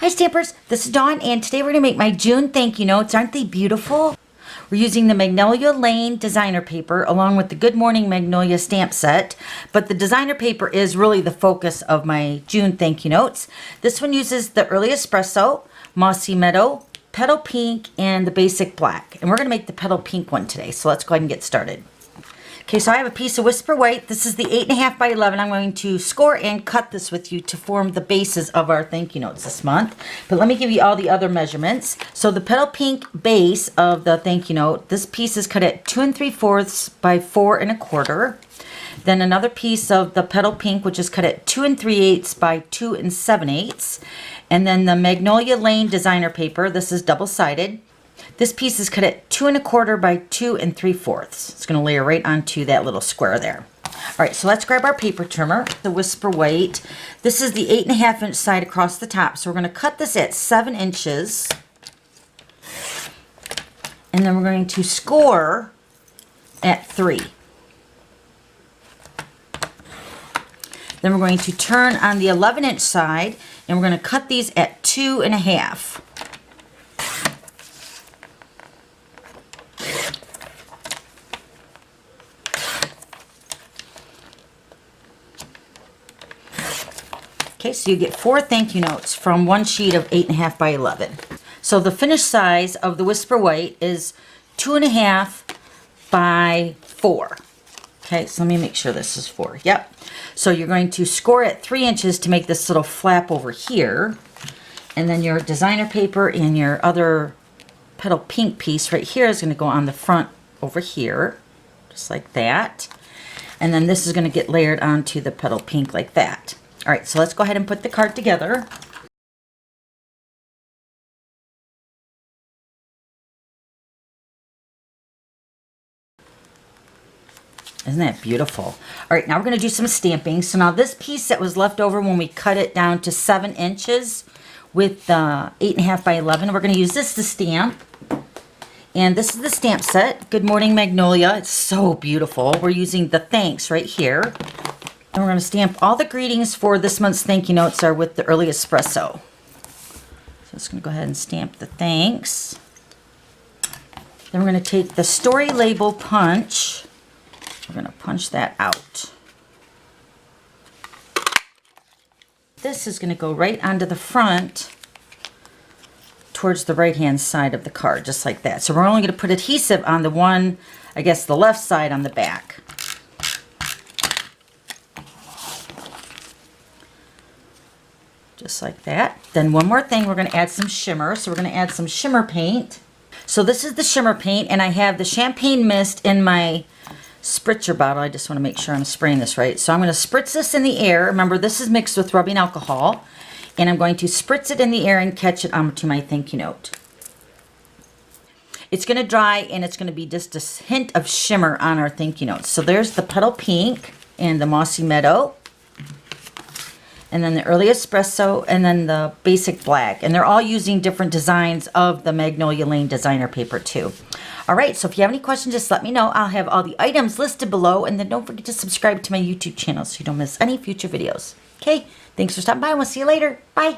Hi Stampers, this is Dawn and today we're going to make my June thank you notes. Aren't they beautiful? We're using the Magnolia Lane designer paper along with the Good Morning Magnolia stamp set, but the designer paper is really the focus of my June thank you notes. This one uses the Early Espresso, Mossy Meadow, Petal Pink, and the Basic Black. And we're going to make the Petal Pink one today, so let's go ahead and get started. Okay, so I have a piece of Whisper White. This is the 8.5 by 11. I'm going to score and cut this with you to form the bases of our thank you notes this month. But let me give you all the other measurements. So the Petal Pink base of the thank you note, this piece is cut at 2 3/4 by 4 1/4. Then another piece of the Petal Pink, which is cut at 2 3/8 by 2 7/8. And then the Magnolia Lane designer paper, this is double-sided. This piece is cut at 2 1/4 by 2 3/4. It's going to layer right onto that little square there. All right, so let's grab our paper trimmer, the Whisper White. This is the 8.5 inch side across the top. So we're going to cut this at 7 inches. And then we're going to score at 3. Then we're going to turn on the 11 inch side and we're going to cut these at 2 1/2. Okay, so you get 4 thank you notes from one sheet of 8.5 by 11. So the finished size of the Whisper White is 2 1/2 by 4. Okay, so let me make sure this is 4. Yep. So you're going to score at 3 inches to make this little flap over here. And then your designer paper and your other Petal Pink piece right here is going to go on the front over here, just like that. And then this is going to get layered onto the Petal Pink like that. All right, so let's go ahead and put the card together. Isn't that beautiful? All right, now we're going to do some stamping. So now this piece that was left over when we cut it down to 7 inches with the 8.5 by 11, we're going to use this to stamp. And this is the stamp set, Good Morning Magnolia. It's so beautiful. We're using the thanks right here. And we're going to stamp all the greetings for this month's thank you notes are with the Early Espresso. So I'm just going to go ahead and stamp the thanks. Then we're going to take the story label punch. We're going to punch that out. This is going to go right onto the front towards the right hand side of the card, just like that. So we're only going to put adhesive on the one, I guess the left side on the back. Just like that. Then one more thing, we're going to add some shimmer. So we're going to add some shimmer paint. So this is the shimmer paint, and I have the champagne mist in my spritzer bottle. I just want to make sure I'm spraying this right. So I'm going to spritz this in the air. Remember, this is mixed with rubbing alcohol. And I'm going to spritz it in the air and catch it onto my thank you note. It's going to dry, and it's going to be just a hint of shimmer on our thank you notes. So there's the Petal Pink and the Mossy Meadow. And then the Early Espresso, and then the Basic Black. And they're all using different designs of the Magnolia Lane designer paper too. All right, so if you have any questions, just let me know. I'll have all the items listed below. And then don't forget to subscribe to my YouTube channel so you don't miss any future videos. Okay, thanks for stopping by. We'll see you later. Bye.